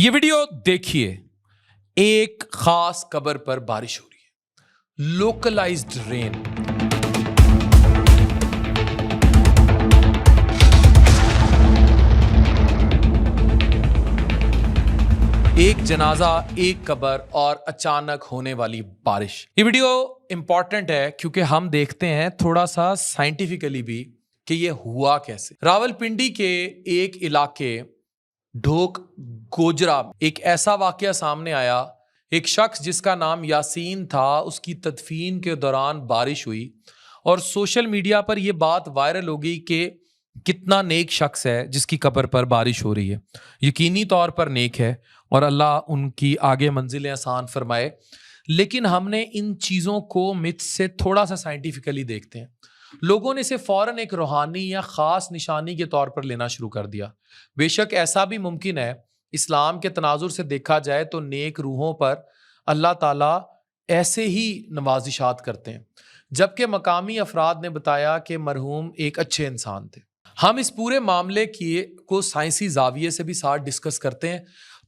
یہ ویڈیو دیکھیے، ایک خاص قبر پر بارش ہو رہی ہے، لوکلائزڈ رین۔ ایک جنازہ، ایک قبر اور اچانک ہونے والی بارش۔ یہ ویڈیو امپورٹنٹ ہے کیونکہ ہم دیکھتے ہیں تھوڑا سا سائنٹیفکلی بھی کہ یہ ہوا کیسے۔ راولپنڈی کے ایک علاقے ڈھوک گوجرا ایک ایسا واقعہ سامنے آیا، ایک شخص جس کا نام یاسین تھا، اس کی تدفین کے دوران بارش ہوئی اور سوشل میڈیا پر یہ بات وائرل ہو گئی کہ کتنا نیک شخص ہے جس کی قبر پر بارش ہو رہی ہے۔ یقینی طور پر نیک ہے اور اللہ ان کی آگے منزلیں آسان فرمائے، لیکن ہم نے ان چیزوں کو مت سے تھوڑا سا سائنٹیفکلی دیکھتے ہیں۔ لوگوں نے اسے فوراً ایک روحانی یا خاص نشانی کے طور پر لینا شروع کر دیا۔ بے شک ایسا بھی ممکن ہے، اسلام کے تناظر سے دیکھا جائے تو نیک روحوں پر اللہ تعالیٰ ایسے ہی نوازشات کرتے ہیں، جبکہ مقامی افراد نے بتایا کہ مرحوم ایک اچھے انسان تھے۔ ہم اس پورے معاملے کو سائنسی زاویے سے بھی ساتھ ڈسکس کرتے ہیں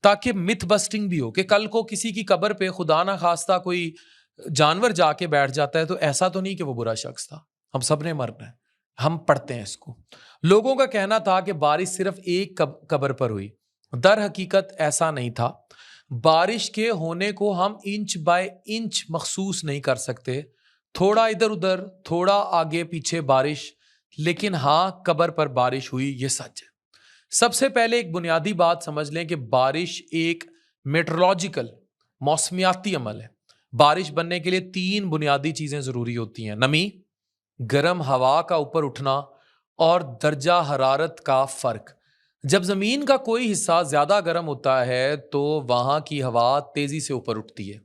تاکہ متھ بسٹنگ بھی ہو کہ کل کو کسی کی قبر پہ خدا نہ خواستہ کوئی جانور جا کے بیٹھ جاتا ہے تو ایسا تو نہیں کہ وہ برا شخص تھا، ہم سب نے مرنا ہے۔ ہم پڑھتے ہیں اس کو۔ لوگوں کا کہنا تھا کہ بارش صرف ایک قبر پر ہوئی، در حقیقت ایسا نہیں تھا۔ بارش کے ہونے کو ہم انچ بائی انچ مخصوص نہیں کر سکتے، تھوڑا ادھر ادھر، تھوڑا آگے پیچھے بارش، لیکن ہاں قبر پر بارش ہوئی، یہ سچ ہے۔ سب سے پہلے ایک بنیادی بات سمجھ لیں کہ بارش ایک میٹرولوجیکل موسمیاتی عمل ہے۔ بارش بننے کے لیے 3 بنیادی چیزیں ضروری ہوتی ہیں: نمی، گرم ہوا کا اوپر اٹھنا اور درجہ حرارت کا فرق۔ جب زمین کا کوئی حصہ زیادہ گرم ہوتا ہے تو وہاں کی ہوا تیزی سے اوپر اٹھتی ہے،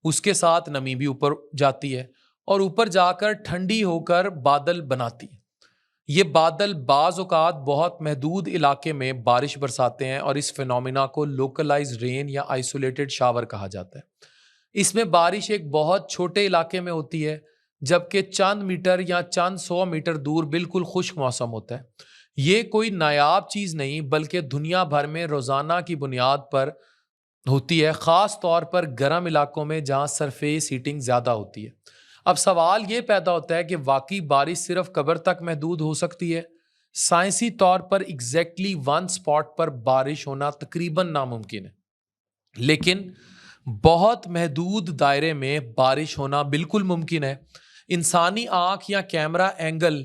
اس کے ساتھ نمی بھی اوپر جاتی ہے اور اوپر جا کر ٹھنڈی ہو کر بادل بناتی ہے۔ یہ بادل بعض اوقات بہت محدود علاقے میں بارش برساتے ہیں اور اس فینومینا کو لوکلائز رین یا آئسولیٹڈ شاور کہا جاتا ہے۔ اس میں بارش ایک بہت چھوٹے علاقے میں ہوتی ہے، جبکہ چند میٹر یا چند 100 میٹر دور بالکل خشک موسم ہوتا ہے۔ یہ کوئی نایاب چیز نہیں بلکہ دنیا بھر میں روزانہ کی بنیاد پر ہوتی ہے، خاص طور پر گرم علاقوں میں جہاں سرفیس ہیٹنگ زیادہ ہوتی ہے۔ اب سوال یہ پیدا ہوتا ہے کہ واقعی بارش صرف قبر تک محدود ہو سکتی ہے؟ سائنسی طور پر ایگزیکٹلی 1 اسپاٹ پر بارش ہونا تقریباً ناممکن ہے، لیکن بہت محدود دائرے میں بارش ہونا بالکل ممکن ہے۔ انسانی آنکھ یا کیمرہ اینگل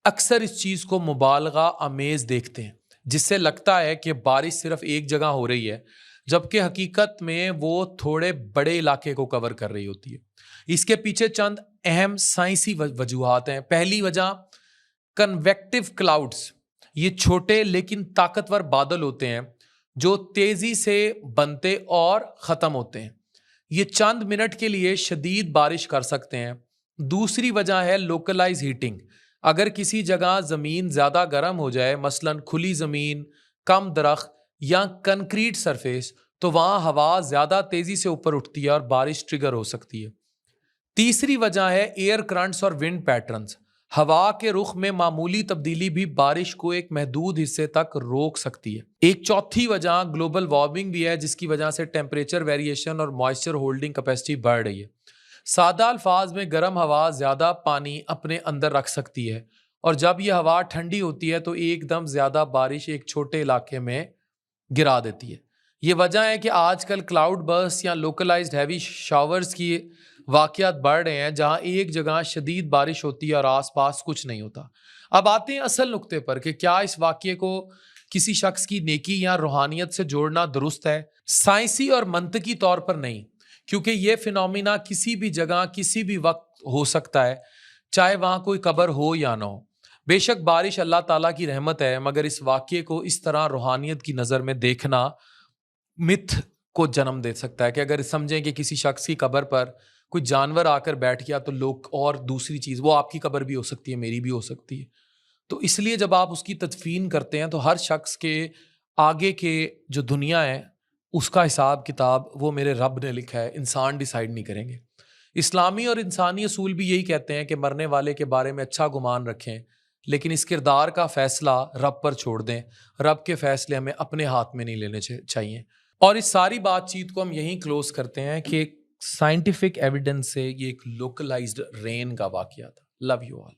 اکثر اس چیز کو مبالغہ آمیز دیکھتے ہیں، جس سے لگتا ہے کہ بارش صرف ایک جگہ ہو رہی ہے، جبکہ حقیقت میں وہ تھوڑے بڑے علاقے کو کور کر رہی ہوتی ہے۔ اس کے پیچھے چند اہم سائنسی وجوہات ہیں۔ پہلی وجہ کنویکٹیو کلاؤڈز، یہ چھوٹے لیکن طاقتور بادل ہوتے ہیں جو تیزی سے بنتے اور ختم ہوتے ہیں۔ یہ چند منٹ کے لیے شدید بارش کر سکتے ہیں۔ دوسری وجہ ہے لوکلائز ہیٹنگ۔ اگر کسی جگہ زمین زیادہ گرم ہو جائے، مثلاً کھلی زمین، کم درخت یا کنکریٹ سرفیس، تو وہاں ہوا زیادہ تیزی سے اوپر اٹھتی ہے اور بارش ٹریگر ہو سکتی ہے۔ تیسری وجہ ہے ایئر کرنٹس اور ونڈ پیٹرنز۔ ہوا کے رخ میں معمولی تبدیلی بھی بارش کو ایک محدود حصے تک روک سکتی ہے۔ ایک چوتھی وجہ گلوبل وارمنگ بھی ہے، جس کی وجہ سے ٹیمپریچر ویریشن اور موئسچر ہولڈنگ کیپیسٹی بڑھ رہی ہے۔ سادہ الفاظ میں گرم ہوا زیادہ پانی اپنے اندر رکھ سکتی ہے، اور جب یہ ہوا ٹھنڈی ہوتی ہے تو ایک دم زیادہ بارش ایک چھوٹے علاقے میں گرا دیتی ہے۔ یہ وجہ ہے کہ آج کل کلاؤڈ برسٹ یا لوکلائزڈ ہیوی شاورز کی واقعات بڑھ رہے ہیں، جہاں ایک جگہ شدید بارش ہوتی ہے اور آس پاس کچھ نہیں ہوتا۔ اب آتے ہیں اصل نقطے پر کہ کیا اس واقعے کو کسی شخص کی نیکی یا روحانیت سے جوڑنا درست ہے؟ سائنسی اور منطقی طور پر نہیں، کیونکہ یہ فینومینا کسی بھی جگہ کسی بھی وقت ہو سکتا ہے، چاہے وہاں کوئی قبر ہو یا نہ ہو۔ بے شک بارش اللہ تعالیٰ کی رحمت ہے، مگر اس واقعے کو اس طرح روحانیت کی نظر میں دیکھنا متھ کو جنم دے سکتا ہے کہ اگر سمجھیں کہ کسی شخص کی قبر پر کوئی جانور آ کر بیٹھ گیا تو لوگ، اور دوسری چیز وہ آپ کی قبر بھی ہو سکتی ہے، میری بھی ہو سکتی ہے۔ تو اس لیے جب آپ اس کی تدفین کرتے ہیں تو ہر شخص کے آگے کے جو دنیا ہے اس کا حساب کتاب وہ میرے رب نے لکھا ہے، انسان ڈیسائیڈ نہیں کریں گے۔ اسلامی اور انسانی اصول بھی یہی کہتے ہیں کہ مرنے والے کے بارے میں اچھا گمان رکھیں، لیکن اس کردار کا فیصلہ رب پر چھوڑ دیں۔ رب کے فیصلے ہمیں اپنے ہاتھ میں نہیں لینے چاہیے۔ اور اس ساری بات چیت کو ہم یہیں کلوز کرتے ہیں کہ ایک سائنٹیفک ایویڈنس سے یہ ایک لوکلائزڈ رین کا واقعہ تھا. Love you all.